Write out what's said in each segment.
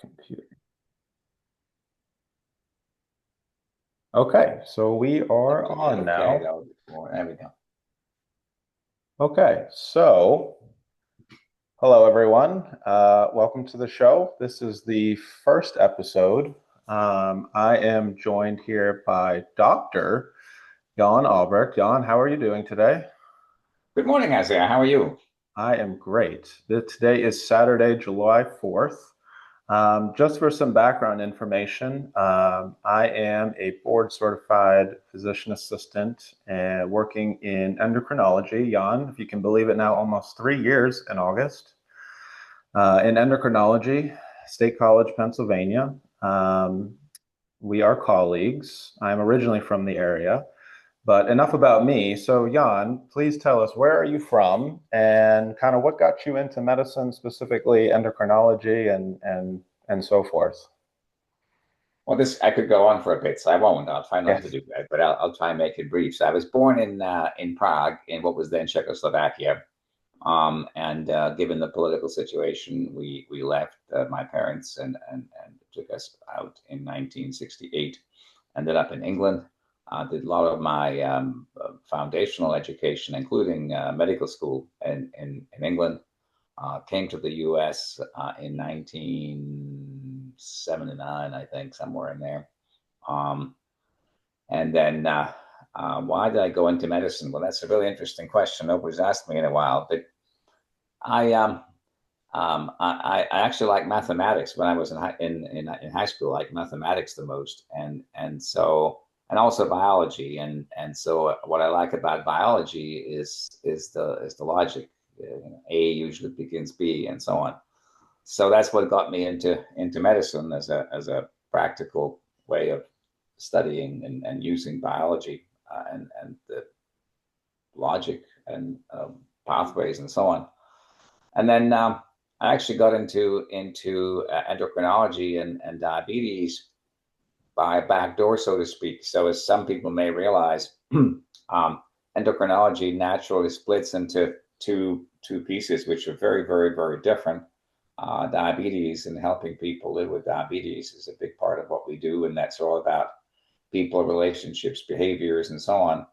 Computer. Okay, so we are on now. There we go. Okay, so hello everyone. Welcome to the show. This is the first episode. I am joined here by Dr. Jan Ulbrecht. Jan, how are you doing today? Good morning, Isaiah. How are you? I am great. Today is Saturday, July 4th. Just for some background information, I am a board certified physician assistant and working in endocrinology. Jan, if you can believe it now, almost 3 years in August. In endocrinology, State College, Pennsylvania. We are colleagues. I'm originally from the area. But enough about me. So Jan, please tell us, where are you from and kind of what got you into medicine, specifically endocrinology and so forth? Well, this I could go on for a bit, so I won't. I'll try not to Yes. do that, but I'll try and make it brief. So I was born in Prague, in what was then Czechoslovakia, and given the political situation, we left. My parents and took us out in 1968. Ended up in England. Did a lot of my foundational education, including medical school in England. Came to the U.S. In 1979, I think, somewhere in there. Um, and then why did I go into medicine? Well, that's a really interesting question. Nobody's asked me in a while, but I I actually like mathematics when I was in high school. I liked mathematics the most, and also biology. And so what I like about biology is the logic. A usually begins B, and so on. So that's what got me into medicine as a practical way of studying and using biology and the logic and pathways and so on. And then I actually got into endocrinology and diabetes by a back door, so to speak. So as some people may realize, endocrinology naturally splits into two pieces, which are very, very, very different. Diabetes and helping people live with diabetes is a big part of what we do, and that's all about people, relationships, behaviors, and so on.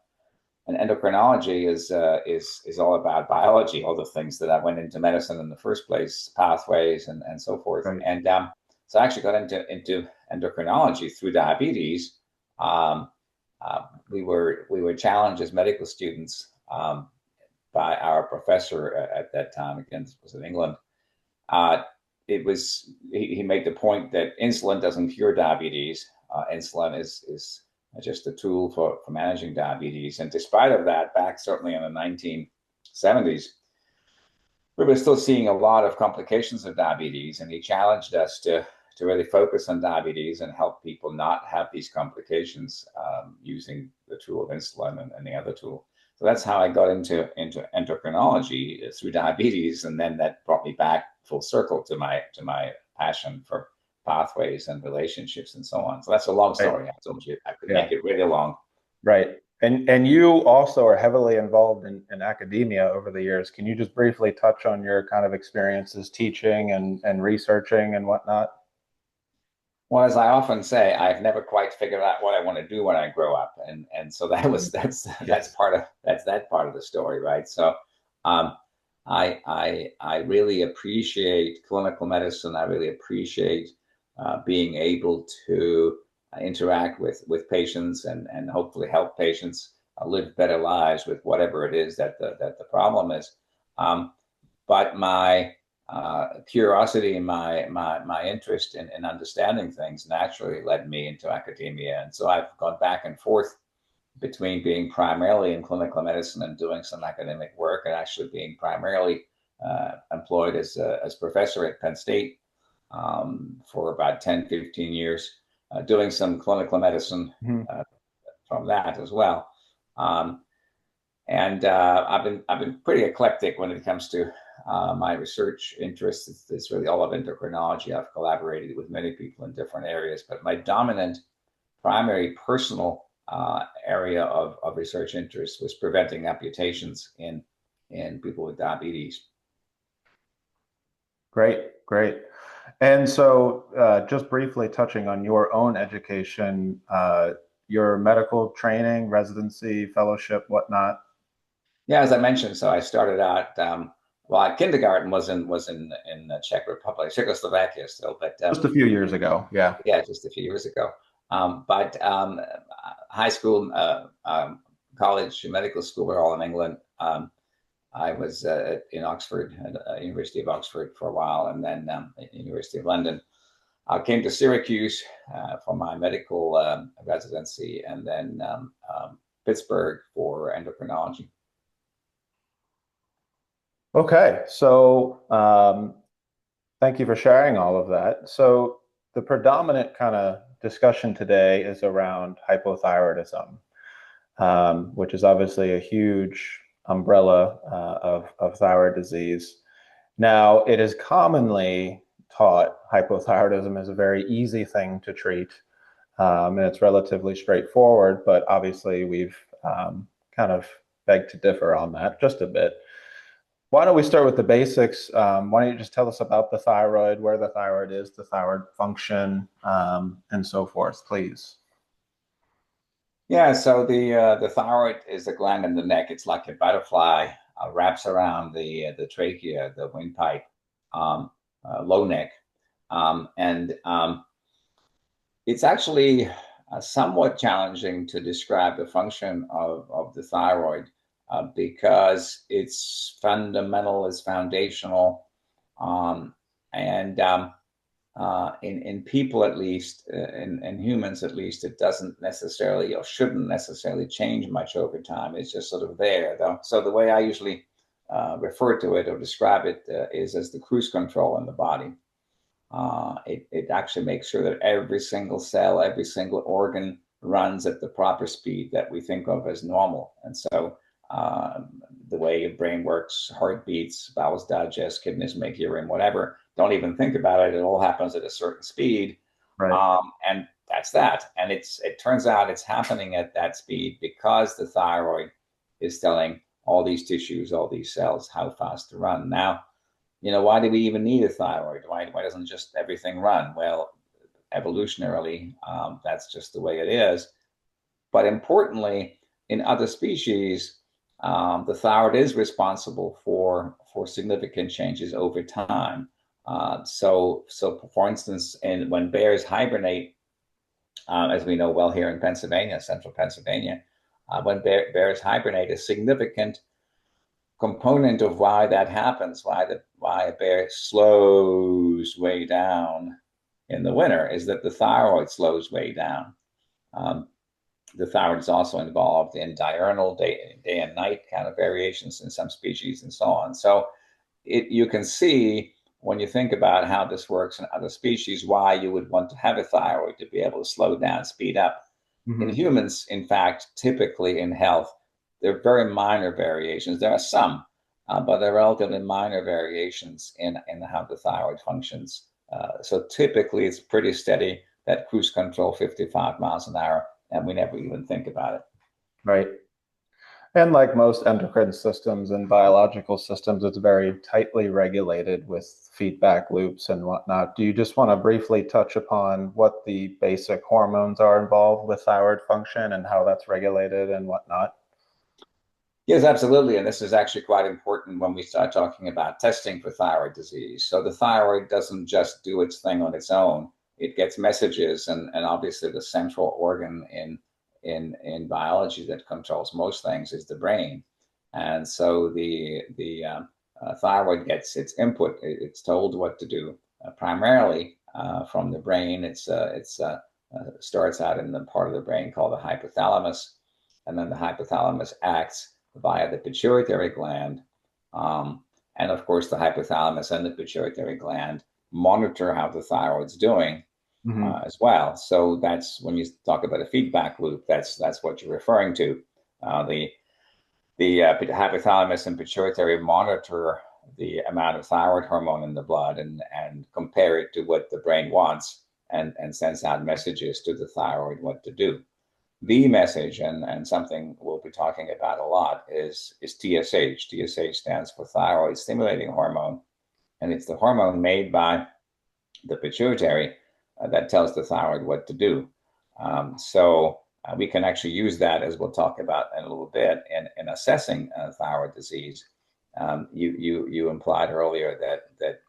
And endocrinology is all about biology, all the things that I went into medicine in the first place, pathways and so forth. Right. And so I actually got into endocrinology through diabetes. Um, we were challenged as medical students by our professor at that time. Again, this was in England. Uh, he made the point that insulin doesn't cure diabetes. Insulin is just a tool for managing diabetes. And despite of that, back certainly in the 1970s, we were still seeing a lot of complications of diabetes. And he challenged us to really focus on diabetes and help people not have these complications using the tool of insulin and the other tool. So that's how I got into endocrinology through diabetes, and then that brought me back full circle to my passion for pathways and relationships and so on. So that's a long Right. story. I told you I could Yeah. make it really long. Right. And you also are heavily involved in academia over the years. Can you just briefly touch on your kind of experiences teaching and researching and whatnot? Well, as I often say, I've never quite figured out what I want to do when I grow up, and so that's Yes. part of that part of the story, right? So, um, I really appreciate clinical medicine. I really appreciate being able to interact with patients and hopefully help patients live better lives with whatever it is that the problem is. Um, but my curiosity and my interest in understanding things naturally led me into academia. And so I've gone back and forth between being primarily in clinical medicine and doing some academic work, and actually being primarily employed as professor at Penn State for about 10, 15 years, doing some clinical medicine Mhm. uh, from that as well. Um, and I've been pretty eclectic when it comes to my research interests. It's really all of endocrinology. I've collaborated with many people in different areas, but my dominant primary personal area of research interest was preventing amputations in people with diabetes. Great, great. And so, just briefly touching on your own education, your medical training, residency, fellowship, whatnot. Yeah, as I mentioned, so I started out. Well, kindergarten was in the Czech Republic, Czechoslovakia still, but Just a few years ago. Yeah. yeah, just a few years ago. But high school, college, medical school were all in England. I was in Oxford, at University of Oxford for a while, and then at University of London. I came to Syracuse for my medical residency, and then Pittsburgh for endocrinology. Okay. So, thank you for sharing all of that. So, the predominant kind of discussion today is around hypothyroidism, which is obviously a huge umbrella of thyroid disease. Now, it is commonly taught hypothyroidism is a very easy thing to treat, and it's relatively straightforward, but obviously we've kind of begged to differ on that just a bit. Why don't we start with the basics? Why don't you just tell us about the thyroid, where the thyroid is, the thyroid function, and so forth, please? Yeah, so the thyroid is a gland in the neck. It's like a butterfly, wraps around the trachea, the windpipe, low neck, and it's actually somewhat challenging to describe the function of the thyroid because it's fundamental, it's foundational, and in people at least, in humans at least, it doesn't necessarily or shouldn't necessarily change much over time. It's just sort of there, though. So the way I usually refer to it or describe it is as the cruise control in the body. It actually makes sure that every single cell, every single organ runs at the proper speed that we think of as normal. And so the way your brain works, heart beats, bowels digest, kidneys make urine, whatever, don't even think about it. It all happens at a certain speed. Right. And that's that. And it turns out it's happening at that speed because the thyroid is telling all these tissues, all these cells how fast to run. Now, why do we even need a thyroid? Why doesn't just everything run? Well, evolutionarily, that's just the way it is. But importantly, in other species, the thyroid is responsible for significant changes over time. So for instance, when bears hibernate, as we know well here in Pennsylvania, central Pennsylvania, when bears hibernate, a significant component of why that happens, why a bear slows way down in the winter, is that the thyroid slows way down. Um, the thyroid is also involved in diurnal day and night kind of variations in some species and so on. So you can see when you think about how this works in other species, why you would want to have a thyroid to be able to slow down, speed up. In Mm-hmm. humans, in fact, typically in health, there are very minor variations. There are some, but they're relatively minor variations in how the thyroid functions. So typically, it's pretty steady, that cruise control 55 miles an hour, and we never even think about it. Right. And like most endocrine systems and biological systems, it's very tightly regulated with feedback loops and whatnot. Do you just want to briefly touch upon what the basic hormones are involved with thyroid function and how that's regulated and whatnot? Yes, absolutely. And this is actually quite important when we start talking about testing for thyroid disease. So the thyroid doesn't just do its thing on its own. It gets messages, and obviously the central organ in biology that controls most things is the brain. And so the thyroid gets its input. It's told what to do primarily from the brain. It's starts out in the part of the brain called the hypothalamus, and then the hypothalamus acts via the pituitary gland. And of course, the hypothalamus and the pituitary gland monitor how the thyroid's doing Hmm. as well. So that's when you talk about a feedback loop. That's what you're referring to. The hypothalamus and pituitary monitor the amount of thyroid hormone in the blood and compare it to what the brain wants and sends out messages to the thyroid what to do. The message, and something we'll be talking about a lot, is TSH. TSH stands for thyroid stimulating hormone, and it's the hormone made by the pituitary that tells the thyroid what to do. So we can actually use that, as we'll talk about in a little bit, in assessing thyroid disease. You implied earlier that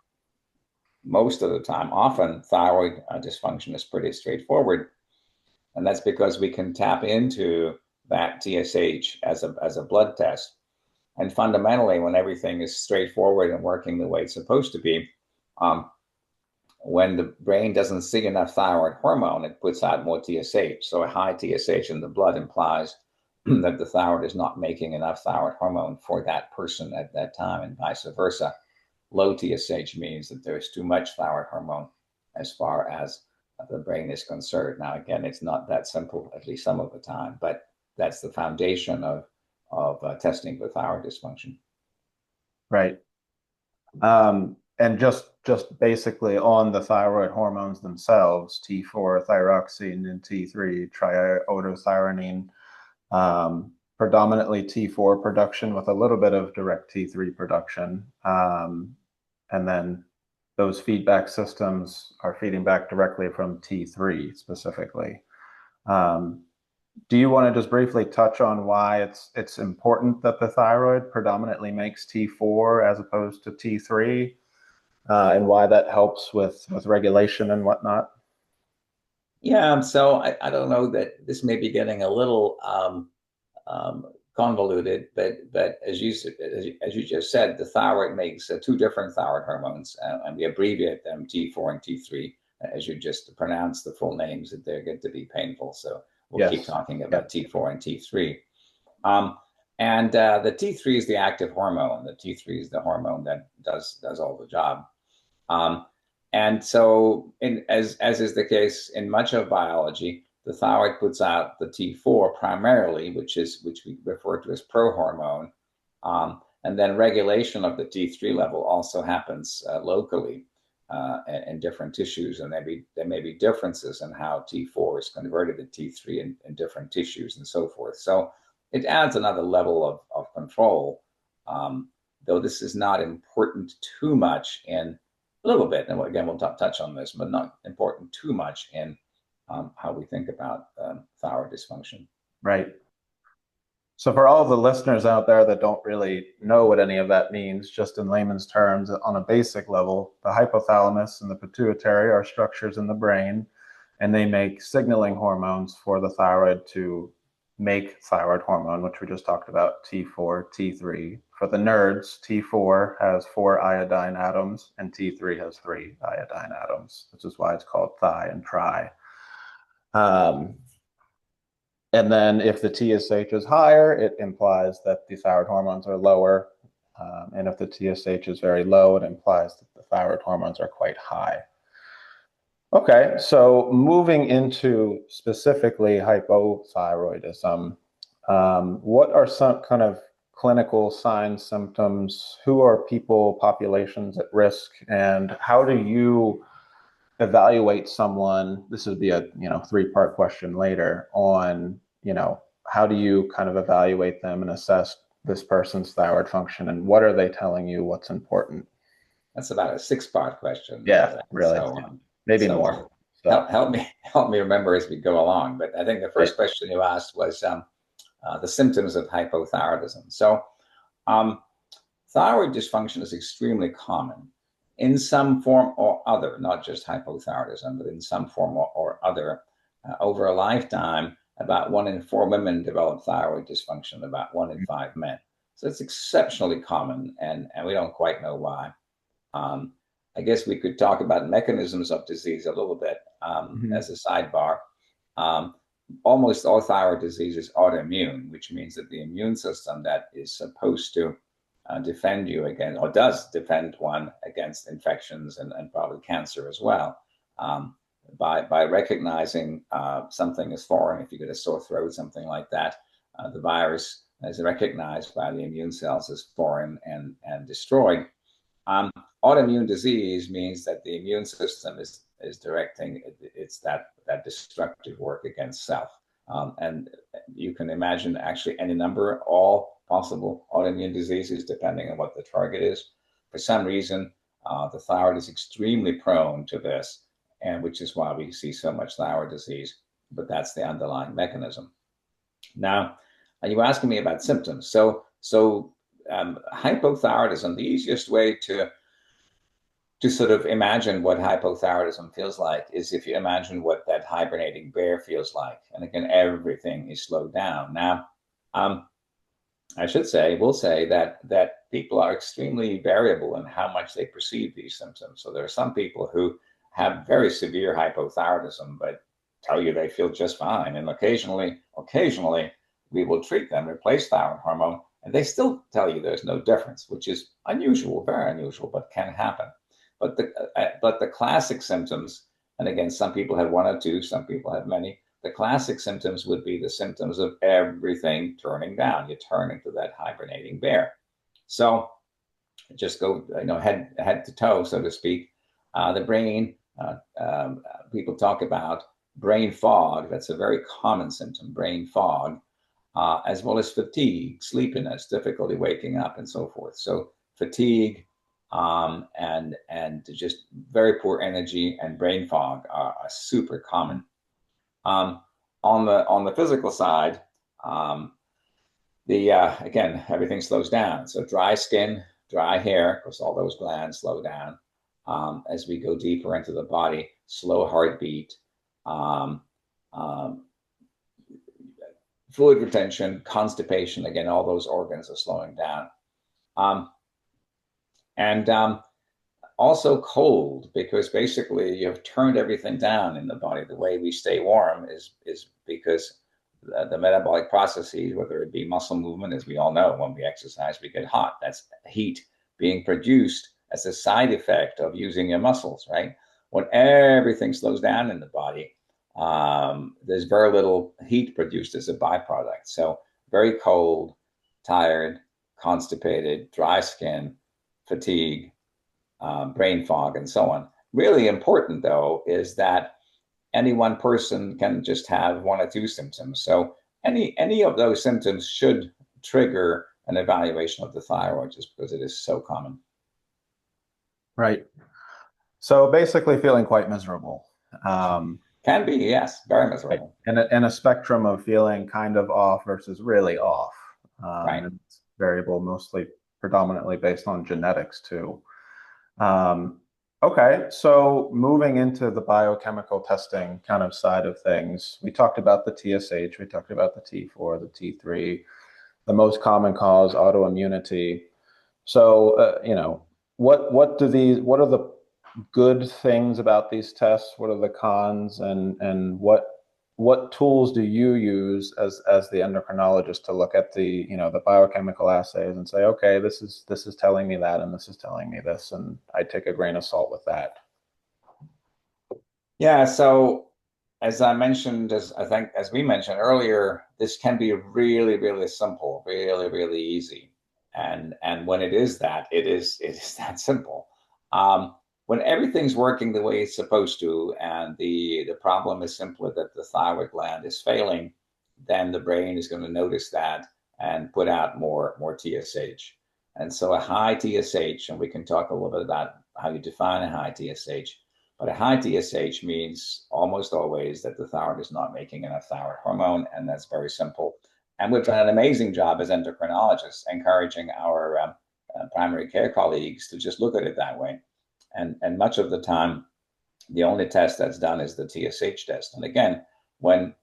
most of the time, often thyroid dysfunction is pretty straightforward, and that's because we can tap into that TSH as a blood test. And fundamentally, when everything is straightforward and working the way it's supposed to be, when the brain doesn't see enough thyroid hormone, it puts out more TSH. So a high TSH in the blood implies that the thyroid is not making enough thyroid hormone for that person at that time, and vice versa. Low TSH means that there's too much thyroid hormone as far as the brain is concerned. Now, again, it's not that simple, at least some of the time, but that's the foundation of testing for thyroid dysfunction. Right. And just basically on the thyroid hormones themselves, T4 thyroxine and T3 triiodothyronine, predominantly T4 production with a little bit of direct T3 production. And then those feedback systems are feeding back directly from T3 specifically. Do you want to just briefly touch on why it's important that the thyroid predominantly makes T4 as opposed to T3, and why that helps with regulation and whatnot? Yeah, so I don't know that this may be getting a little convoluted, but as you just said, the thyroid makes two different thyroid hormones, and we abbreviate them T4 and T3. As you just pronounced the full names, that they're going to be painful. So we'll keep talking about T4 and T3. And the T3 is the active hormone. The T3 is the hormone that does all the job. And so, as is the case in much of biology, the thyroid puts out the T4 primarily, which we refer to as prohormone. And then regulation of the T3 level also happens locally in different tissues, and there may be differences in how T4 is converted to T3 in different tissues and so forth. So it adds another level of control, though this is not important too much in a little bit, and again, we'll touch on this, but not important too much in how we think about thyroid dysfunction. Right. So for all the listeners out there that don't really know what any of that means, just in layman's terms, on a basic level, the hypothalamus and the pituitary are structures in the brain, and they make signaling hormones for the thyroid to make thyroid hormone, which we just talked about, T4, T3. For the nerds, T4 has 4 iodine atoms and T3 has 3 iodine atoms, which is why it's called thi and tri. And then if the TSH is higher, it implies that the thyroid hormones are lower. And if the TSH is very low, it implies that the thyroid hormones are quite high. Okay, so moving into specifically hypothyroidism, what are some kind of clinical signs, symptoms? Who are people, populations at risk, and how do you evaluate someone? This would be a 3-part question later on, how do you kind of evaluate them and assess this person's thyroid function, and what are they telling you what's important? That's about a 6-part question. Yeah, really. So, maybe more. So. Help me remember as we go along. But I think the first question you asked was the symptoms of hypothyroidism. So thyroid dysfunction is extremely common in some form or other, not just hypothyroidism, but in some form or other. Over a lifetime, about 1 in 4 women develop thyroid dysfunction, about 1 in 5 men. So it's exceptionally common, and we don't quite know why. I guess we could talk about mechanisms of disease a little bit as a sidebar. Almost all thyroid disease is autoimmune, which means that the immune system that is supposed to defend you against, or does defend one against infections and probably cancer as well, by recognizing something as foreign. If you get a sore throat, something like that, the virus is recognized by the immune cells as foreign and destroyed. Autoimmune disease means that the immune system is directing that destructive work against self. And you can imagine actually any number, all possible autoimmune diseases, depending on what the target is. For some reason, The thyroid is extremely prone to this, and which is why we see so much thyroid disease, but that's the underlying mechanism. Now, you were asking me about symptoms. Hypothyroidism, the easiest way to sort of imagine what hypothyroidism feels like is if you imagine what that hibernating bear feels like. And again, everything is slowed down. Now, we'll say that people are extremely variable in how much they perceive these symptoms. So there are some people who have very severe hypothyroidism, but tell you they feel just fine. And occasionally, we will treat them, replace thyroid hormone, and they still tell you there's no difference, which is unusual, very unusual, but can happen. But the classic symptoms, and again, some people have one or two, some people have many. The classic symptoms would be the symptoms of everything turning down. You turn into that hibernating bear. So just go, head to toe, so to speak. The brain, people talk about brain fog. That's a very common symptom, brain fog, as well as fatigue, sleepiness, difficulty waking up, and so forth. So fatigue, and just very poor energy and brain fog are super common. On the physical side, again, everything slows down. So dry skin, dry hair, because all those glands slow down. As we go deeper into the body, slow heartbeat, fluid retention, constipation, again, all those organs are slowing down. And also cold, because basically you've turned everything down in the body. The way we stay warm is because the metabolic processes, whether it be muscle movement, as we all know, when we exercise, we get hot. That's heat being produced as a side effect of using your muscles, right? When everything slows down in the body, there's very little heat produced as a byproduct. So very cold, tired, constipated, dry skin, fatigue, brain fog, and so on. Really important, though, is that any one person can just have one or two symptoms. So any of those symptoms should trigger an evaluation of the thyroid, just because it is so common. Right. So basically feeling quite miserable. Can be, yes, very miserable. And a spectrum of feeling kind of off versus really off. Right. And it's variable, predominantly based on genetics too. Okay, so moving into the biochemical testing kind of side of things, we talked about the TSH, we talked about the T4, the T3, the most common cause, autoimmunity. So, what are the good things about these tests? What are the cons, and what tools do you use as the endocrinologist to look at the biochemical assays and say, okay, this is telling me that, and this is telling me this, and I take a grain of salt with that? Yeah, so as I mentioned, as we mentioned earlier, this can be really, really simple, really, really easy. And when it is that, it is that simple. When everything's working the way it's supposed to, and the problem is simply that the thyroid gland is failing, then the brain is going to notice that and put out more TSH. And so a high TSH, and we can talk a little bit about how you define a high TSH, but a high TSH means almost always that the thyroid is not making enough thyroid hormone, and that's very simple. And we've done an amazing job as endocrinologists encouraging our primary care colleagues to just look at it that way. And much of the time, the only test that's done is the TSH test. And again, when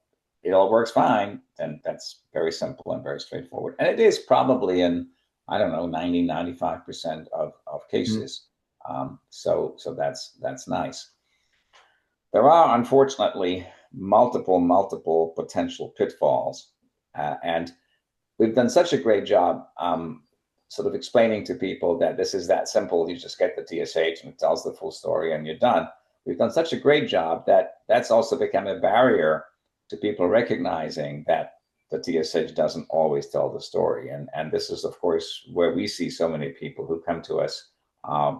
it all works fine, then that's very simple and very straightforward. And it is probably in, 90-95% of cases. So that's nice. There are, unfortunately, multiple potential pitfalls. And we've done such a great job sort of explaining to people that this is that simple. You just get the TSH and it tells the full story and you're done. We've done such a great job that that's also become a barrier to people recognizing that the TSH doesn't always tell the story. And this is, of course, where we see so many people who come to us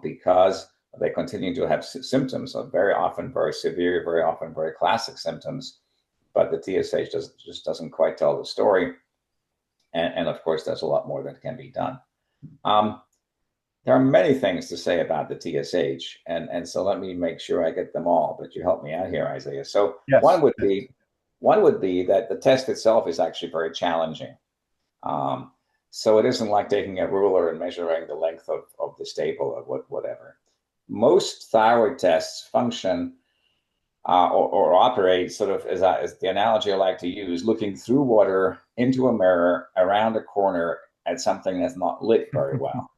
because they continue to have symptoms of very often very severe, very often very classic symptoms, but the TSH just doesn't quite tell the story. And of course, there's a lot more that can be done. there are many things to say about the TSH, and so let me make sure I get them all. But you help me out here, Isaiah. So Yes. one would be that the test itself is actually very challenging. So it isn't like taking a ruler and measuring the length of the staple or whatever. Most thyroid tests function or operate sort of as the analogy I like to use, looking through water into a mirror around a corner at something that's not lit very well.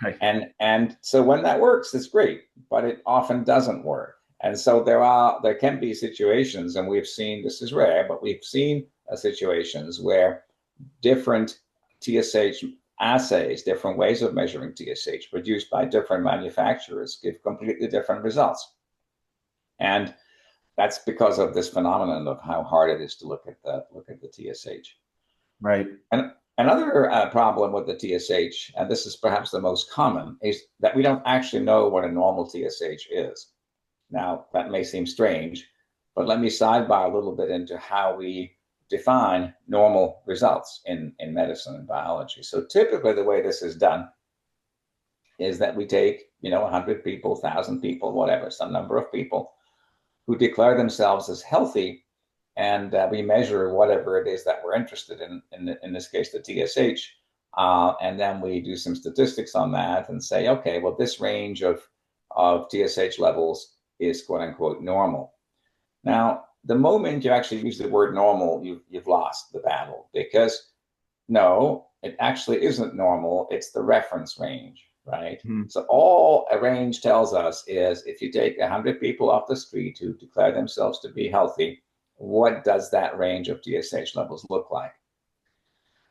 Right. And so when that works, it's great, but it often doesn't work. And so there can be situations, and we've seen, this is rare, but we've seen situations where different TSH assays, different ways of measuring TSH produced by different manufacturers give completely different results. And that's because of this phenomenon of how hard it is to look at the TSH. Right. And another problem with the TSH, and this is perhaps the most common, is that we don't actually know what a normal TSH is. Now, that may seem strange, but let me sidebar a little bit into how we define normal results in medicine and biology. So typically the way this is done is that we take, 100 people, 1,000 people, whatever, some number of people who declare themselves as healthy, and we measure whatever it is that we're interested in this case, the TSH, and then we do some statistics on that and say, okay, well, this range of TSH levels is quote unquote normal. Now, the moment you actually use the word normal, you've lost the battle, because no, it actually isn't normal. It's the reference range, right? Mm-hmm. So all a range tells us is if you take 100 people off the street who declare themselves to be healthy, what does that range of TSH levels look like?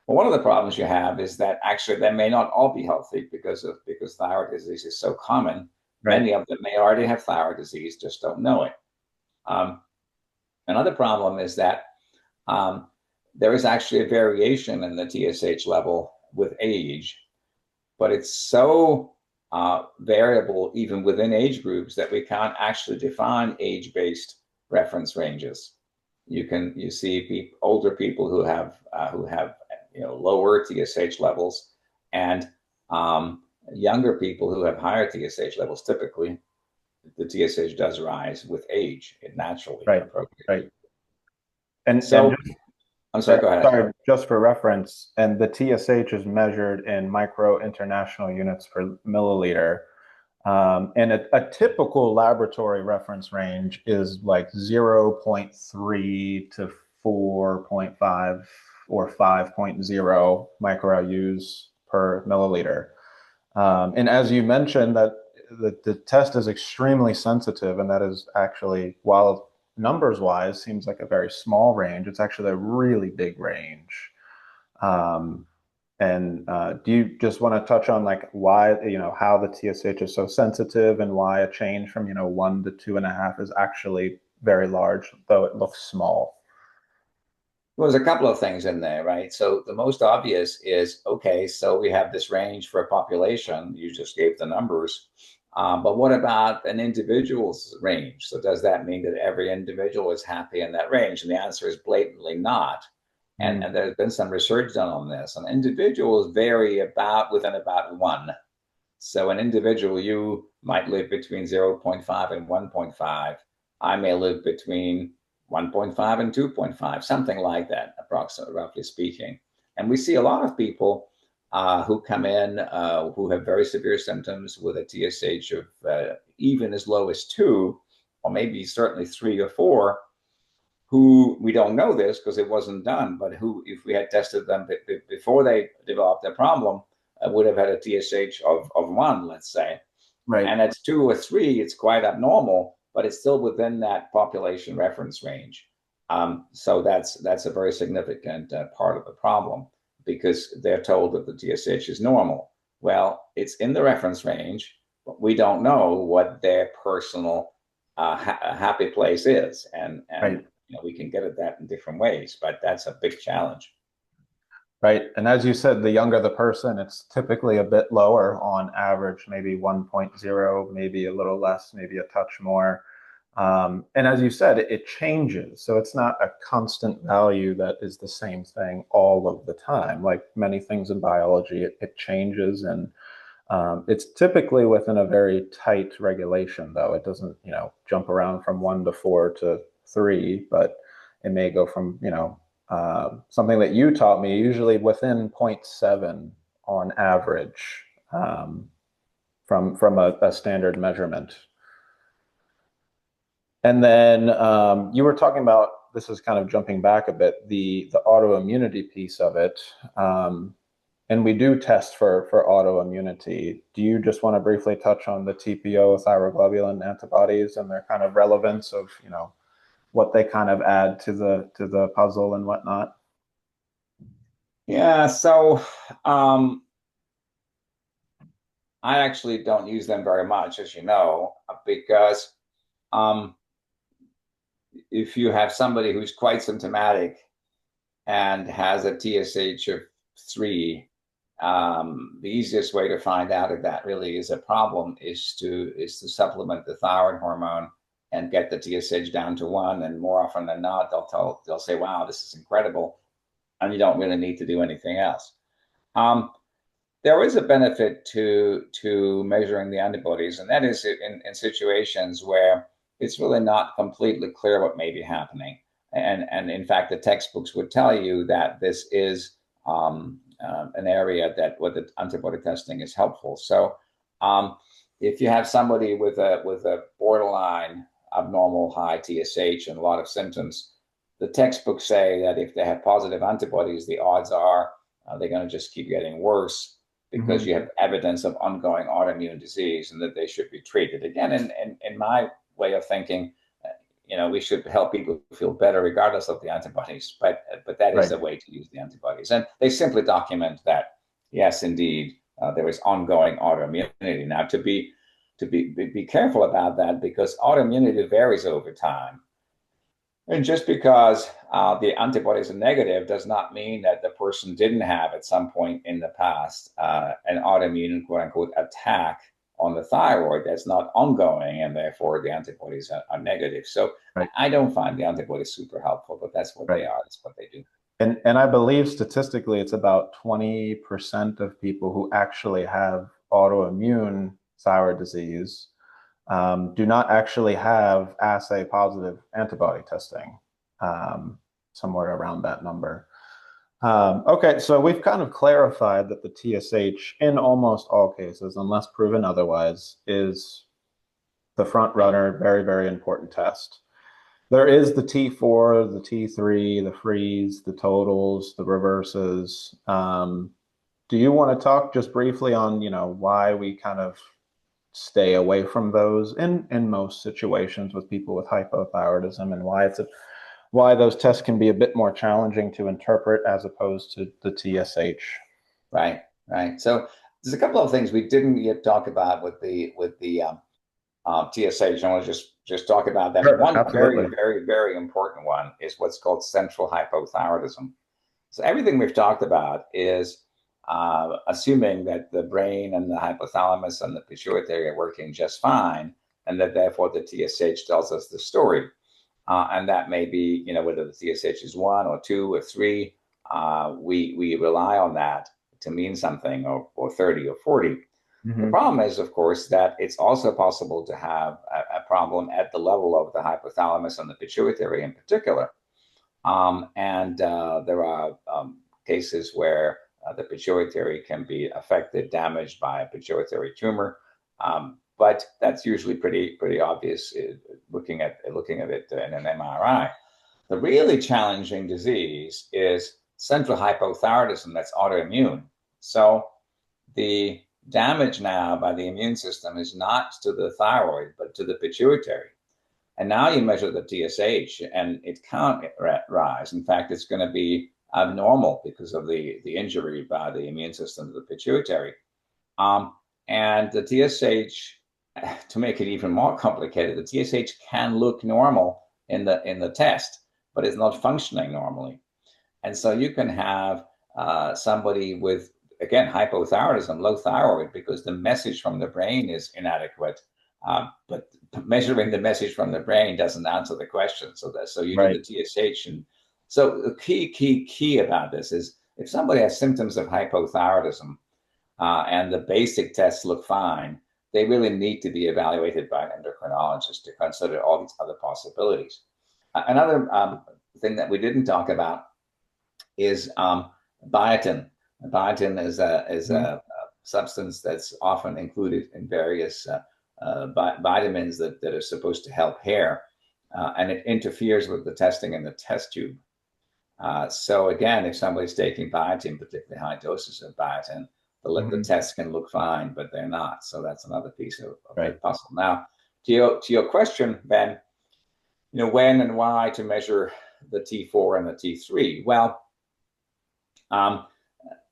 Well, one of the problems you have is that actually they may not all be healthy because thyroid disease is so common. Right. Many of them may already have thyroid disease, just don't know it. Another problem is that there is actually a variation in the TSH level with age, but it's so variable even within age groups that we can't actually define age-based reference ranges. You see older people who have lower TSH levels, and younger people who have higher TSH levels. Typically, the TSH does rise with age, it naturally. Right. Right. And so, and just, I'm sorry. Go ahead. Sorry, just for reference, and the TSH is measured in micro international units per milliliter. And a typical laboratory reference range is like 0.3 to 4.5 or 5.0 microUs per milliliter. And as you mentioned, that the test is extremely sensitive, and that is actually, while numbers wise seems like a very small range, it's actually a really big range. Do you just want to touch on like why, how the TSH is so sensitive and why a change from, 1 to 2.5 is actually very large, though it looks small? Well, there's a couple of things in there, right? So the most obvious is, okay, so we have this range for a population. You just gave the numbers. But what about an individual's range? So does that mean that every individual is happy in that range? And the answer is blatantly not. And there's been some research done on this. And individuals vary within about 1. So an individual, you might live between 0.5 and 1.5. I may live between 1.5 and 2.5, something like that, approximately, roughly speaking. And we see a lot of people who come in who have very severe symptoms with a TSH of even as low as 2, or maybe certainly 3 or 4, who we don't know this because it wasn't done, but who, if we had tested them before they developed their problem, would have had a TSH of 1, let's say. Right. And at 2 or 3, it's quite abnormal, but it's still within that population reference range. So that's a very significant part of the problem, because they're told that the TSH is normal. Well, it's in the reference range, but we don't know what their personal happy place is. And right. We can get at that in different ways, but that's a big challenge. Right. And as you said, the younger the person, it's typically a bit lower on average, maybe 1.0, maybe a little less, maybe a touch more. And as you said, it changes. So it's not a constant value that is the same thing all of the time. Like many things in biology, it changes. And It's typically within a very tight regulation, though. It doesn't, jump around from 1 to 4 to 3, but it may go from, something that you taught me, usually within zero point 0.7 on average, from a standard measurement. And then you were talking about, this is kind of jumping back a bit, the autoimmunity piece of it. And we do test for autoimmunity. Do you just want to briefly touch on the TPO thyroglobulin antibodies and their kind of relevance of, what they kind of add to the puzzle and whatnot? Yeah, so I actually don't use them very much, as you know, because if you have somebody who's quite symptomatic and has a TSH of 3, the easiest way to find out if that really is a problem is to supplement the thyroid hormone and get the TSH down to 1. And more often than not, they'll say, "Wow, this is incredible," and you don't really need to do anything else. There is a benefit to measuring the antibodies, and that is in situations where it's really not completely clear what may be happening. And in fact, the textbooks would tell you that this is an area where the antibody testing is helpful. So if you have somebody with a borderline abnormal high TSH and a lot of symptoms, the textbooks say that if they have positive antibodies, the odds are they're going to just keep getting worse because you have evidence of ongoing autoimmune disease and that they should be treated. Again, in my way of thinking, we should help people feel better regardless of the antibodies, but that is the way to use the antibodies. And they simply document that, yes, indeed, there is ongoing autoimmunity. Now, to be careful about that, because autoimmunity varies over time. And just because the antibodies are negative does not mean that the person didn't have at some point in the past an autoimmune, quote unquote, attack on the thyroid that's not ongoing, and therefore the antibodies are negative. So I don't find the antibodies super helpful, but that's what they are. That's what they do. And I believe statistically it's about 20% of people who actually have autoimmune thyroid disease do not actually have assay positive antibody testing, somewhere around that number. Okay, so we've kind of clarified that the TSH, in almost all cases, unless proven otherwise, is the front runner, very, very important test. There is the T4, the T3, the freeze, the totals, the reverses. Do you want to talk just briefly on, why we kind of stay away from those in most situations with people with hypothyroidism, and why those tests can be a bit more challenging to interpret as opposed to the TSH? Right. So there's a couple of things we didn't yet talk about with the TSH. I want to just talk about that. Sure, one absolutely. very, very, very important one is what's called central hypothyroidism. So everything we've talked about is assuming that the brain and the hypothalamus and the pituitary are working just fine, and that therefore the TSH tells us the story. And that may be, whether the TSH is 1 or 2 or 3, we rely on that to mean something, or 30 or 40. The problem is, of course, that it's also possible to have a problem at the level of the hypothalamus and the pituitary in particular. And there are cases where the pituitary can be affected, damaged by a pituitary tumor. But that's usually pretty obvious looking at it in an MRI. The really challenging disease is central hypothyroidism that's autoimmune. So the damage now by the immune system is not to the thyroid, but to the pituitary. And now you measure the TSH and it can't rise. In fact, it's going to be abnormal because of the injury by the immune system to the pituitary. And the TSH, to make it even more complicated, the TSH can look normal in the test, but it's not functioning normally. And so you can have somebody with, again, hypothyroidism, low thyroid, because the message from the brain is inadequate. But measuring the message from the brain doesn't answer the question. So you do the TSH. And so the key about this is if somebody has symptoms of hypothyroidism, and the basic tests look fine, they really need to be evaluated by an endocrinologist to consider all these other possibilities. Another thing that we didn't talk about is biotin. Biotin is a substance that's often included in various vitamins that are supposed to help hair, and it interferes with the testing in the test tube. So again, if somebody's taking biotin, particularly high doses of biotin, the tests can look fine, but they're not. So that's another piece of the puzzle. Now, to your question, Ben, when and why to measure the T4 and the T3? Well,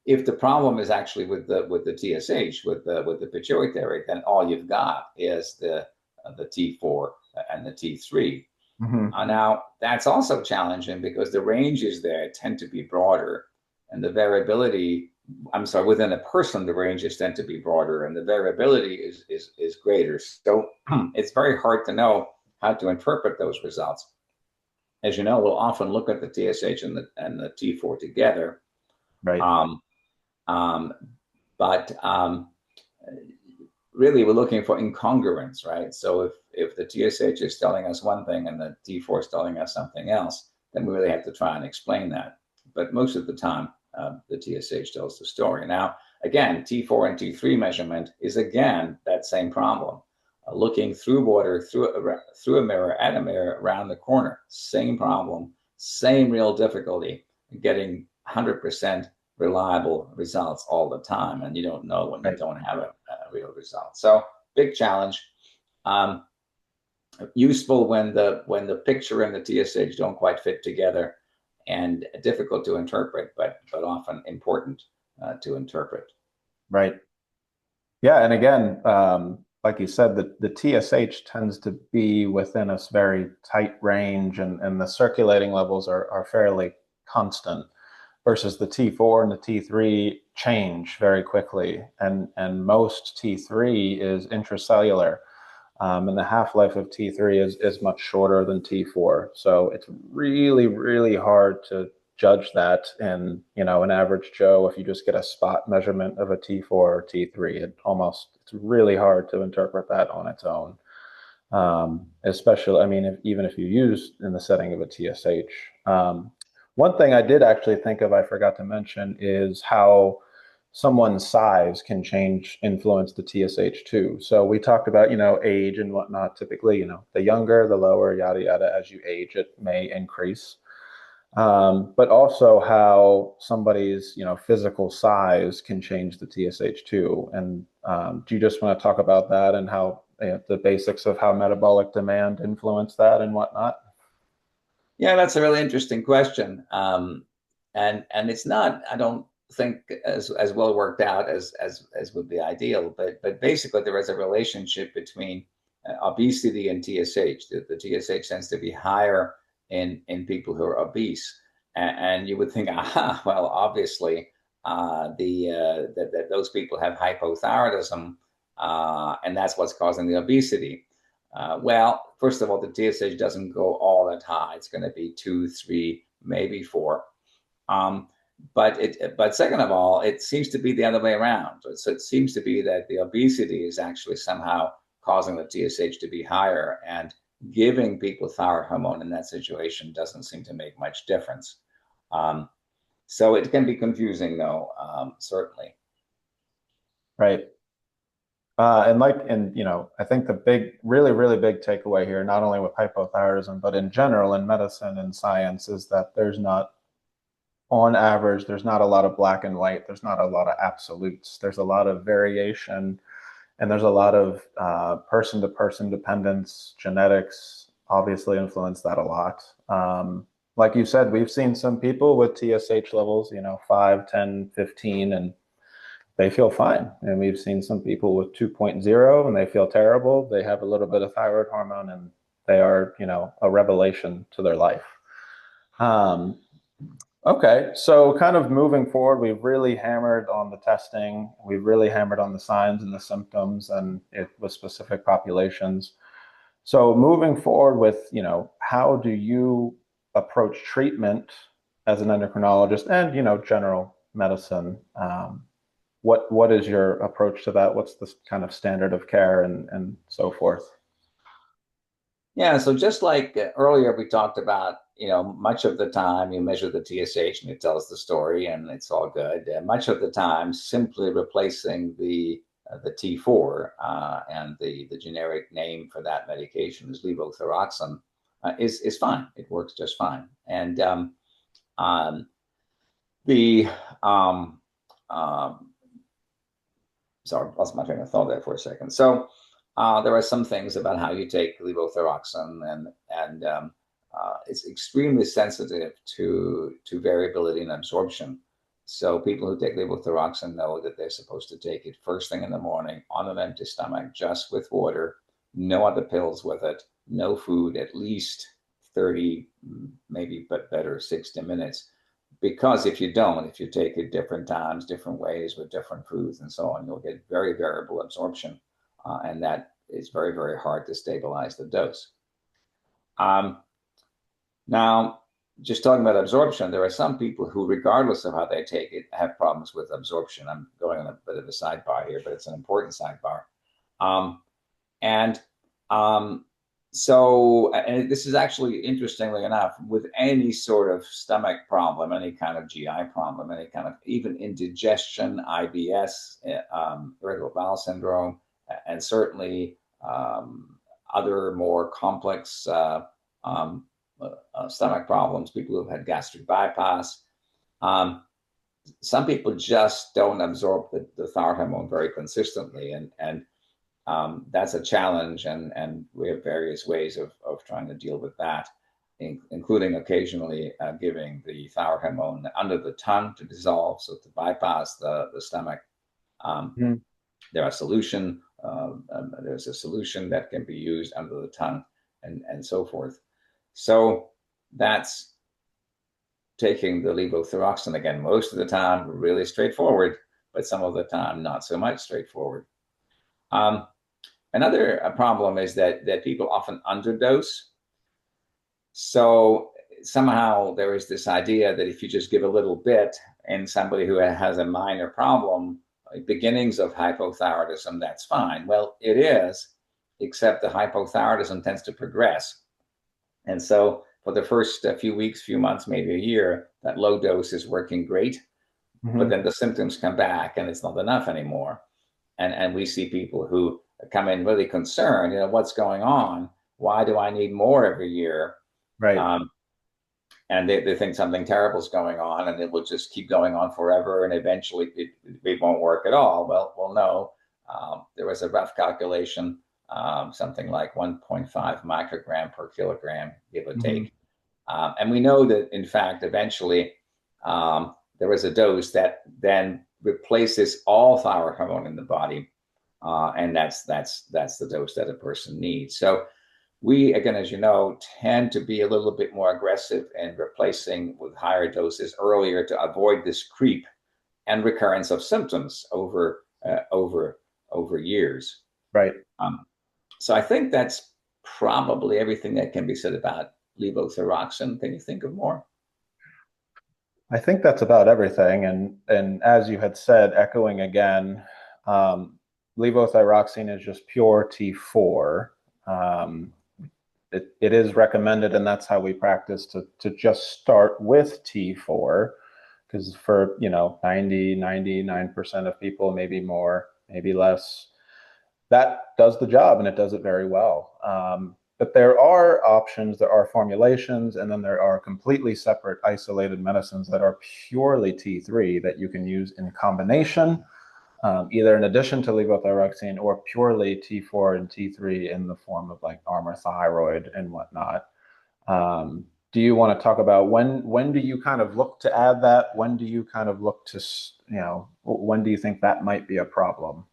if the problem is actually with the TSH, with the pituitary, then all you've got is the T4 and the T3. Now, that's also challenging because the ranges there tend to be broader, and the variability, within a person, the ranges tend to be broader, and the variability is greater. So it's very hard to know how to interpret those results. As you know, we'll often look at the TSH and the T4 together. Right. But really, we're looking for incongruence, right? So if the TSH is telling us one thing and the T4 is telling us something else, then we really have to try and explain that. But most of the time, the TSH tells the story. Now, again, T4 and T3 measurement is, again, that same problem. Looking through water, through a mirror, at a mirror, around the corner. Same problem, same real difficulty, getting 100% reliable results all the time. And you don't know when you don't have a real result. So big challenge. Useful when the picture and the TSH don't quite fit together, and difficult to interpret, but often important to interpret. Right. Yeah, and again, like you said, the TSH tends to be within a very tight range, and the circulating levels are fairly constant, versus the T4 and the T3 change very quickly, and most T3 is intracellular, and the half-life of T3 is much shorter than T4. So it's really, really hard to judge that in an average Joe. If you just get a spot measurement of a T4 or T3, it's really hard to interpret that on its own. Especially, even if you use in the setting of a TSH. One thing I did actually think of, I forgot to mention, is how someone's size can influence the TSH too. So we talked about, age and whatnot. Typically, the younger, the lower, yada, yada, as you age, it may increase. But also how somebody's, physical size can change the TSH too. And do you just want to talk about that and how the basics of how metabolic demand influence that and whatnot? Yeah, that's a really interesting question. And it's not, I don't think, as well worked out as would be ideal, but basically there is a relationship between obesity and TSH. The TSH tends to be higher in people who are obese, and you would think, well, obviously that those people have hypothyroidism, and that's what's causing the obesity. Well, first of all, the TSH doesn't go all that high. It's going to be 2, 3, maybe 4. But second of all, it seems to be the other way around. So it seems to be that the obesity is actually somehow causing the TSH to be higher, and giving people thyroid hormone in that situation doesn't seem to make much difference. So it can be confusing, though, certainly. Right. I think the really, really big takeaway here, not only with hypothyroidism, but in general in medicine and science, is that on average, there's not a lot of black and white. There's not a lot of absolutes. There's a lot of variation, and there's a lot of person-to-person dependence. Genetics obviously influence that a lot. Like you said, we've seen some people with TSH levels, 5, 10, 15, and they feel fine. And we've seen some people with 2.0 and they feel terrible. They have a little bit of thyroid hormone and they are, a revelation to their life. Okay, so kind of moving forward, we've really hammered on the testing. We've really hammered on the signs and the symptoms and with specific populations. So moving forward with, how do you approach treatment as an endocrinologist and, general medicine? what is your approach to that? What's the kind of standard of care and so forth? Yeah, so just like earlier we talked about, much of the time you measure the TSH and it tells the story and it's all good. Much of the time, simply replacing the T4 and the generic name for that medication is levothyroxine is fine. It works just fine. And um, the sorry, lost my train of thought there for a second. So there are some things about how you take levothyroxine, and it's extremely sensitive to variability in absorption. So people who take levothyroxine know that they're supposed to take it first thing in the morning on an empty stomach, just with water, no other pills with it, no food, at least 30, maybe but better 60 minutes. Because if you take it different times, different ways with different foods and so on, you'll get very variable absorption. And that is very, very hard to stabilize the dose. Now, just talking about absorption, there are some people who, regardless of how they take it, have problems with absorption. I'm going on a bit of a sidebar here, but it's an important sidebar. And So, and this is actually, interestingly enough, with any sort of stomach problem, any kind of GI problem, any kind of even indigestion, IBS, irritable bowel syndrome, and certainly other more complex stomach problems, people who've had gastric bypass. Some people just don't absorb the thyroid hormone very consistently, and that's a challenge, and we have various ways of trying to deal with that, including occasionally giving the thyroid hormone under the tongue to dissolve, so to bypass the stomach. Mm. There's a solution that can be used under the tongue, and so forth. So that's taking the levothyroxine, again, most of the time really straightforward, but some of the time not so much straightforward. Another problem is that people often underdose. So somehow there is this idea that if you just give a little bit in somebody who has a minor problem, like beginnings of hypothyroidism, that's fine. Well, it is, except the hypothyroidism tends to progress. And so for the first few weeks, few months, maybe a year, that low dose is working great. Mm-hmm. But then the symptoms come back and it's not enough anymore. And we see people who come in really concerned, what's going on? Why do I need more every year? Right. And they think something terrible is going on, and it will just keep going on forever, and eventually it won't work at all. Well, no. There was a rough calculation, something like 1.5 microgram per kilogram, give or take. Mm-hmm. And we know that, in fact, eventually there was a dose that then replaces all thyroid hormone in the body. And that's the dose that a person needs. So we, again, as you know, tend to be a little bit more aggressive in replacing with higher doses earlier to avoid this creep and recurrence of symptoms over years. Right. So I think that's probably everything that can be said about levothyroxine. Can you think of more? I think that's about everything. And as you had said, echoing again, levothyroxine is just pure T4. It is recommended, and that's how we practice, to just start with T4, because for 99% of people, maybe more, maybe less, that does the job, and it does it very well. But there are options, there are formulations, and then there are completely separate isolated medicines that are purely T3 that you can use in combination, either in addition to levothyroxine or purely T4 and T3 in the form of like Armour thyroid and whatnot. Do you want to talk about when do you kind of look to add that? When do you kind of look to, when do you think that might be a problem?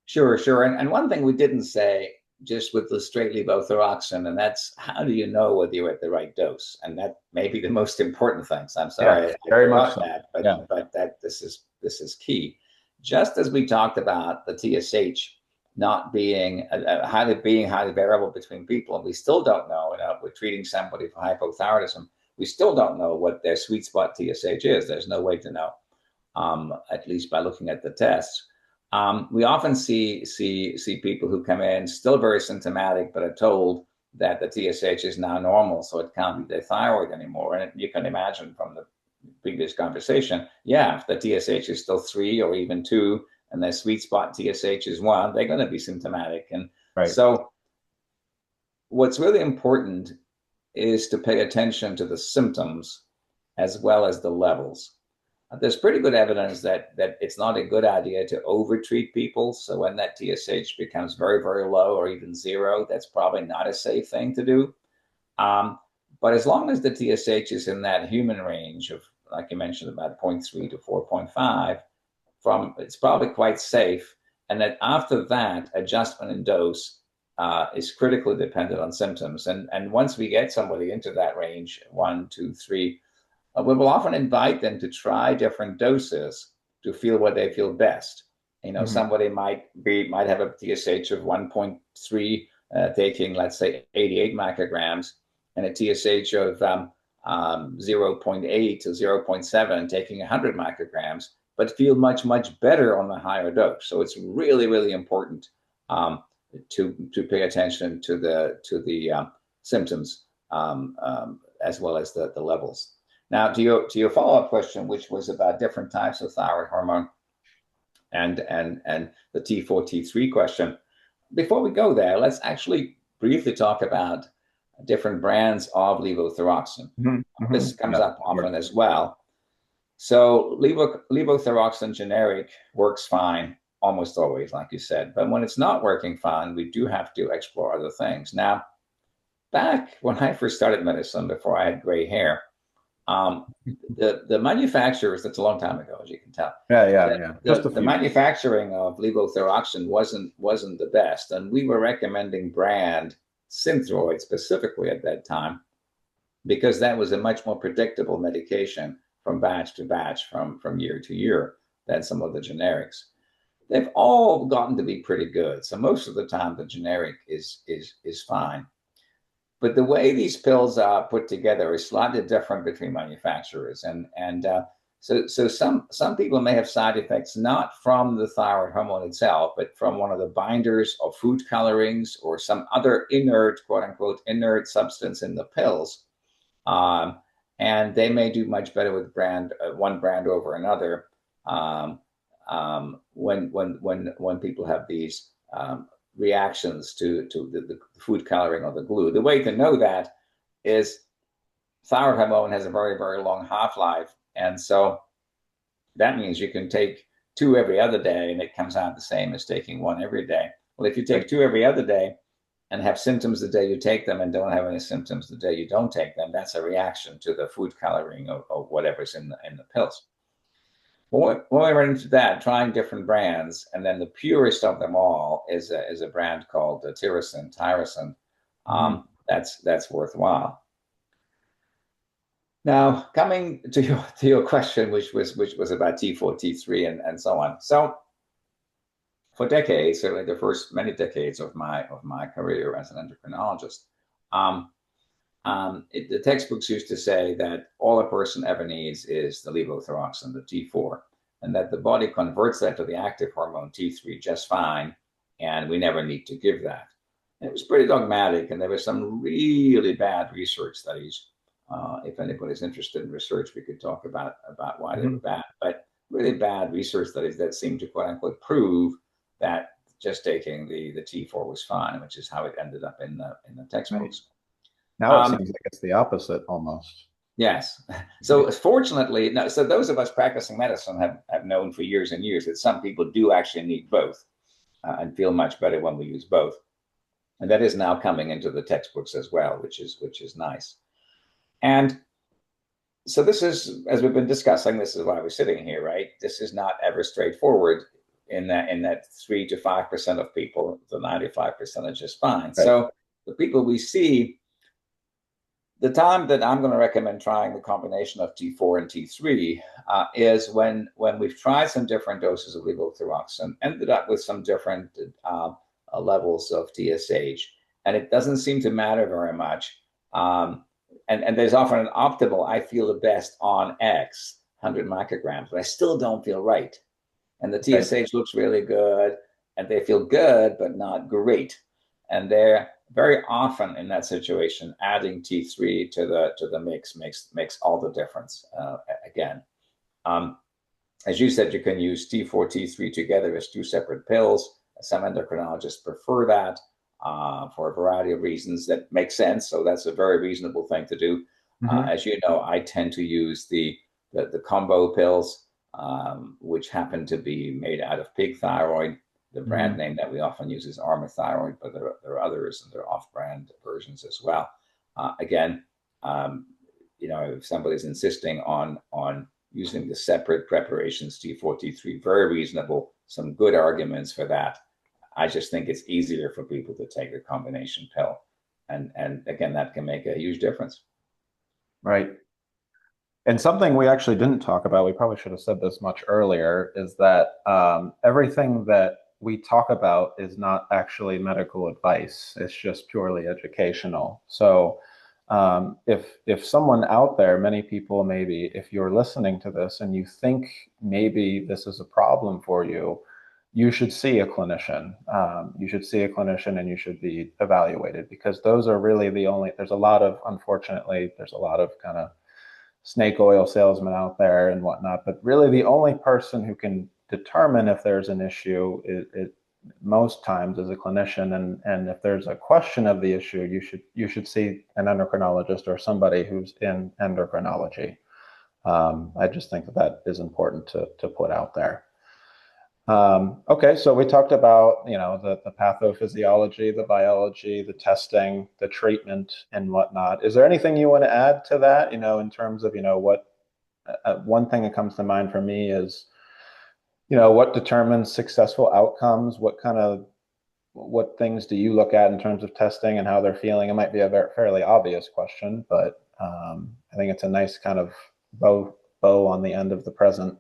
Sure. And one thing we didn't say, just with the straight levothyroxine, and that's, how do you know whether you're at the right dose? And that may be the most important thing. So I'm sorry, yeah, very much so. That, but that this is key. Just as we talked about the TSH not being highly variable between people, and we still don't know. We're treating somebody for hypothyroidism, we still don't know what their sweet spot TSH is. There's no way to know. at least by looking at the tests. We often see people who come in still very symptomatic, but are told that the TSH is now normal, so it can't be their thyroid anymore. And you can imagine from the previous conversation, yeah, if the TSH is still 3 or even 2, and their sweet spot TSH is 1, they're going to be symptomatic. And so what's really important is to pay attention to the symptoms as well as the levels. There's pretty good evidence that it's not a good idea to overtreat people. So when that TSH becomes very, very low or even 0, that's probably not a safe thing to do. But as long as the TSH is in that human range of, like you mentioned, about 0.3 to 4.5, it's probably quite safe. And that after that, adjustment in dose is critically dependent on symptoms. And once we get somebody into that range, 1, 2, 3, we will often invite them to try different doses to feel what they feel best. Somebody might have a TSH of 1.3, taking, let's say, 88 micrograms, and a TSH of 0.8 to 0.7, taking 100 micrograms, but feel much, much better on the higher dose. So it's really, really important to pay attention to the symptoms as well as the levels. Now, to your follow-up question, which was about different types of thyroid hormone and the T4, T3 question, before we go there, let's actually briefly talk about different brands of levothyroxine. This comes up often as well. So levothyroxine generic works fine almost always, like you said. But when it's not working fine, we do have to explore other things. Now, back when I first started medicine, before I had gray hair, the manufacturers, that's a long time ago, as you can tell. The manufacturing of levothyroxine wasn't the best, and we were recommending brand Synthroid specifically at that time, because that was a much more predictable medication from batch to batch, from year to year, than some of the generics. They've all gotten to be pretty good, so most of the time the generic is fine. But the way these pills are put together is slightly different between manufacturers, and so some people may have side effects not from the thyroid hormone itself, but from one of the binders or food colorings or some other inert, quote unquote, inert substance in the pills, and they may do much better with one brand over another when people have these reactions to the food coloring or the glue. The way to know that is thyroid hormone has a very, very long half-life. And so that means you can take 2 every other day and it comes out the same as taking 1 every day. Well, if you take 2 every other day and have symptoms the day you take them and don't have any symptoms the day you don't take them, that's a reaction to the food coloring or whatever's in the pills. When we run into that, trying different brands, and then the purest of them all is a brand called tyrosine. That's worthwhile. Now, coming to your question, which was about T4, T3, and so on. So, for decades, certainly the first many decades of my career as an endocrinologist, the textbooks used to say that all a person ever needs is the levothyroxine, the T4, and that the body converts that to the active hormone T3 just fine, and we never need to give that. And it was pretty dogmatic, and there were some really bad research studies. If anybody's interested in research, we could talk about why they were bad, but really bad research studies that seemed to, quote unquote, prove that just taking the T4 was fine, which is how it ended up in the textbooks. Now it seems like it's the opposite almost. Yes. So fortunately, no, so those of us practicing medicine have known for years and years that some people do actually need both and feel much better when we use both. And that is now coming into the textbooks as well, which is nice. And so this is, as we've been discussing, this is why we're sitting here, right? This is not ever straightforward in that 3 to 5% of people, the 95% are just fine. Right. So the people we see, the time that I'm going to recommend trying the combination of T4 and T3 is when we've tried some different doses of levothyroxine, ended up with some different levels of TSH, and it doesn't seem to matter very much. And there's often an optimal, I feel the best on X. 100 micrograms, but I still don't feel right. And the Right. TSH looks really good, and they feel good, but not great. And they're very often in that situation, adding T3 to the mix makes all the difference. Again, um, as you said, you can use T4, T3 together as two separate pills. Some endocrinologists prefer that for a variety of reasons that make sense. So that's a very reasonable thing to do. Mm-hmm. As you know, I tend to use the combo pills, which happen to be made out of pig thyroid. The brand Mm-hmm. name that we often use is Armour Thyroid, but there are others and there are off-brand versions as well. Again, um, if somebody's insisting on using the separate preparations, T4, T3, very reasonable, some good arguments for that. I just think it's easier for people to take a combination pill. And again, that can make a huge difference. Right. And something we actually didn't talk about, we probably should have said this much earlier, is that everything that we talk about is not actually medical advice. It's just purely educational. So if someone out there, many people maybe, if you're listening to this and you think maybe this is a problem for you, you should see a clinician. You should see a clinician and you should be evaluated, because those are really the only, there's a lot of, unfortunately, there's a lot of kind of snake oil salesmen out there and whatnot, but really the only person who can determine if there's an issue most times is a clinician. And if there's a question of the issue, you should see an endocrinologist or somebody who's in endocrinology. I just think that is important to put out there. Okay, so we talked about, the pathophysiology, the biology, the testing, the treatment, and whatnot. Is there anything you want to add to that, in terms of, what one thing that comes to mind for me is, what determines successful outcomes? What things do you look at in terms of testing and how they're feeling? It might be a fairly obvious question, but I think it's a nice kind of bow on the end of the present.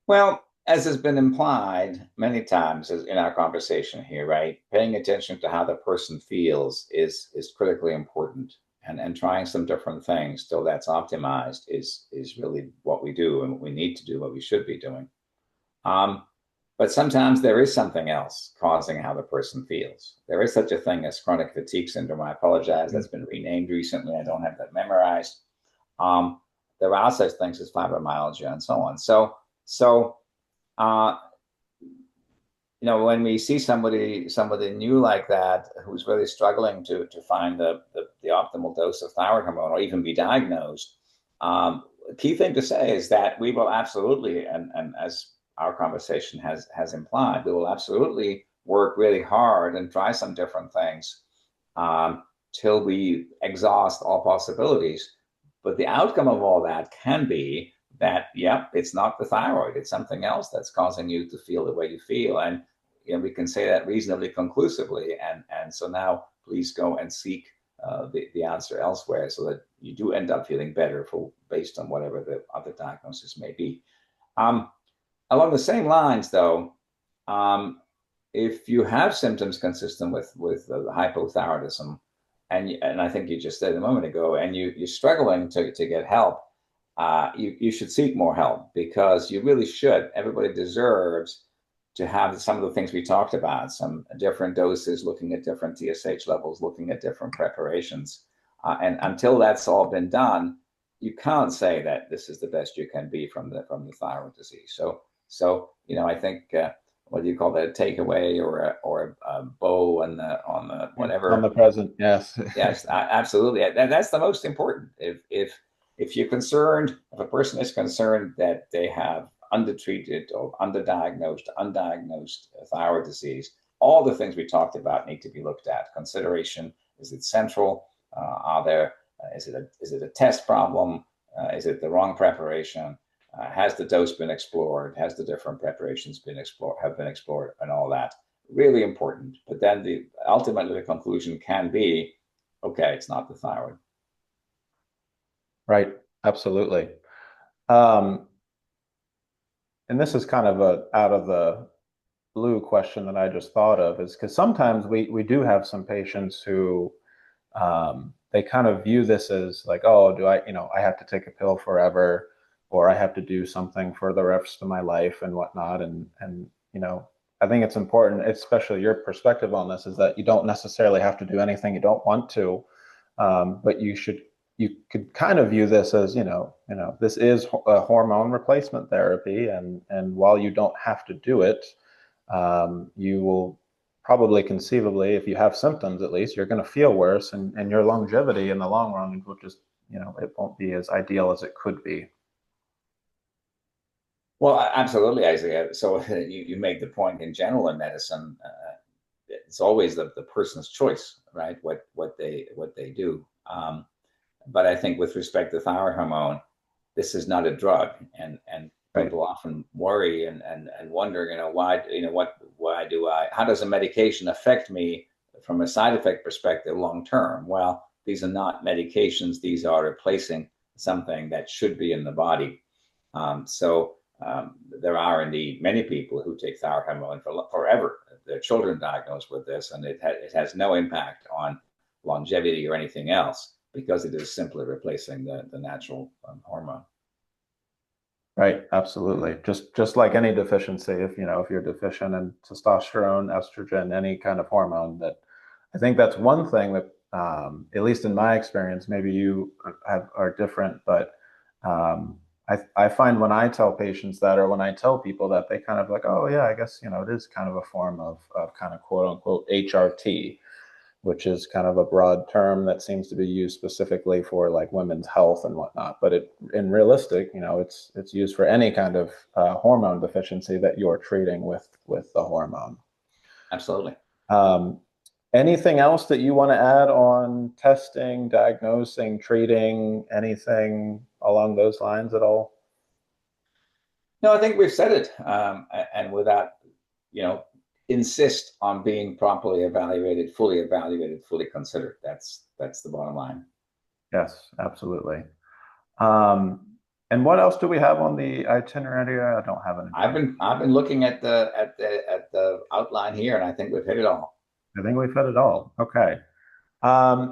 Well, as has been implied many times in our conversation here, right? Paying attention to how the person feels is critically important. And trying some different things till that's optimized is really what we do and what we need to do, what we should be doing. Um, but sometimes there is something else causing how the person feels. There is such a thing as chronic fatigue syndrome. I apologize, that's been renamed recently. I don't have that memorized. Um, there are such things as fibromyalgia and so on. So uh, when we see somebody new like that who's really struggling to find the optimal dose of thyroid hormone or even be diagnosed, key thing to say is that we will absolutely, and as our conversation has implied, we will absolutely work really hard and try some different things till we exhaust all possibilities. But the outcome of all that can be that, yep, it's not the thyroid, it's something else that's causing you to feel the way you feel. And we can say that reasonably conclusively. And so now please go and seek the answer elsewhere so that you do end up feeling better based on whatever the other diagnosis may be. Along the same lines, though, if you have symptoms consistent with hypothyroidism, and I think you just said a moment ago, and you're struggling to get help, you should seek more help, because you really should. Everybody deserves to have some of the things we talked about, some different doses, looking at different TSH levels, looking at different preparations. And until that's all been done, you can't say that this is the best you can be from the thyroid disease. So I think what do you call that, a takeaway or a bow on the On whatever. the present, yes. Yes, absolutely. And that's the most important. If you're concerned, if a person is concerned that they have undertreated or undiagnosed thyroid disease, all the things we talked about need to be looked at. Consideration: is it central? Is it a test problem? Is it the wrong preparation? Has the dose been explored? Has the different preparations been explored, and all that? Really important. But then ultimately the conclusion can be, okay, it's not the thyroid. Right, absolutely. Um, and this is kind of a out of the blue question that I just thought of, is because sometimes we do have some patients who they kind of view this as like, oh, do I, I have to take a pill forever, or I have to do something for the rest of my life and whatnot. And I think it's important, especially your perspective on this, is that you don't necessarily have to do anything you don't want to, but you could kind of view this as, this is a hormone replacement therapy, and while you don't have to do it, you will probably conceivably, if you have symptoms at least, you're going to feel worse, and your longevity in the long run will just, it won't be as ideal as it could be. Well, absolutely, Isaiah. So you make the point in general in medicine, it's always the person's choice, right? What they do. But I think with respect to thyroid hormone, this is not a drug, and Right. people often worry and wonder, why, why do I? How does a medication affect me from a side effect perspective long term? Well, these are not medications; these are replacing something that should be in the body. There are indeed many people who take thyroid hormone for forever. Their children diagnosed with this, and it has no impact on longevity or anything else because it is simply replacing the natural hormone. Right, absolutely. Just like any deficiency, if you're deficient in testosterone, estrogen, any kind of hormone, that I think that's one thing that, at least in my experience, maybe you are different, but I find when I tell patients that, or when I tell people that, they kind of like, oh yeah, I guess, it is kind of a form of kind of quote unquote HRT, which is kind of a broad term that seems to be used specifically for like women's health and whatnot. But in realistic, it's used for any kind of hormone deficiency that you're treating with the hormone. Absolutely. Um, Anything else that you want to add on testing, diagnosing, treating, anything along those lines at all? No, I think we've said it, and without, you know, insist on being properly evaluated, fully considered. That's the bottom line. Yes, absolutely. Um, and what else do we have on the itinerary? I don't have it in front of me. I've been looking at the outline here, and I think we've hit it all. I think we've hit it all. Okay.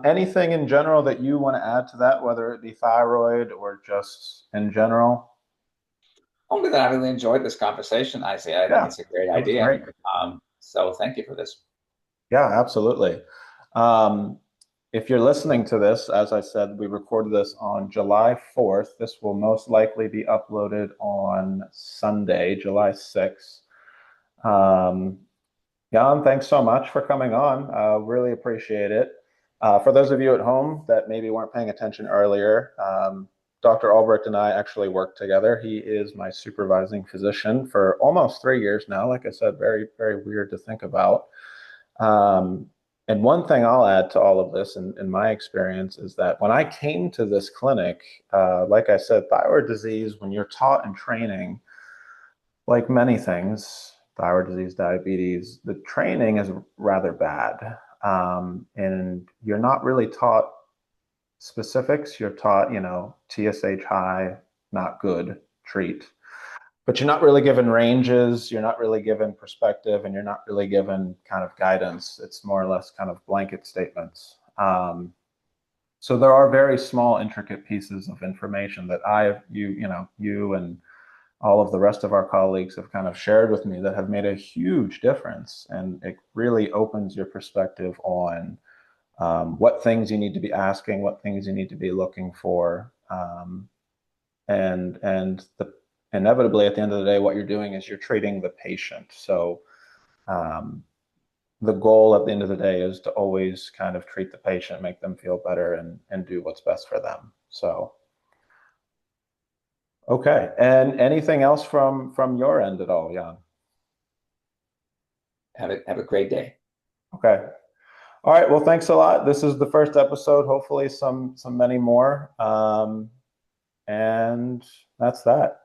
Anything in general that you want to add to that, whether it be thyroid or just in general? Only that I really enjoyed this conversation, I say. I think Yeah, it's a great it was idea. great. So thank you for this. Yeah, absolutely. Um, if you're listening to this, as I said, we recorded this on July 4th. This will most likely be uploaded on Sunday, July 6th. Um, Jan, thanks so much for coming on. Really appreciate it. For those of you at home that maybe weren't paying attention earlier, Dr. Ulbrecht and I actually work together. He is my supervising physician for almost 3 years now. Like I said, very, very weird to think about. Um, and one thing I'll add to all of this, in my experience, is that when I came to this clinic, like I said, thyroid disease, when you're taught in training, like many things, thyroid disease, diabetes, the training is rather bad. And you're not really taught specifics. You're taught, TSH high, not good, treat. But you're not really given ranges, you're not really given perspective, and you're not really given kind of guidance. It's more or less kind of blanket statements. So there are very small, intricate pieces of information that you and all of the rest of our colleagues have kind of shared with me that have made a huge difference. And it really opens your perspective on what things you need to be asking, what things you need to be looking for. And inevitably, at the end of the day, what you're doing is you're treating the patient. So um, the goal at the end of the day is to always kind of treat the patient, make them feel better, and do what's best for them. So okay. And anything else from your end at all, Jan? Have a great day. Okay. All right. Well, thanks a lot. This is the first episode. Hopefully, some many more. And that's that.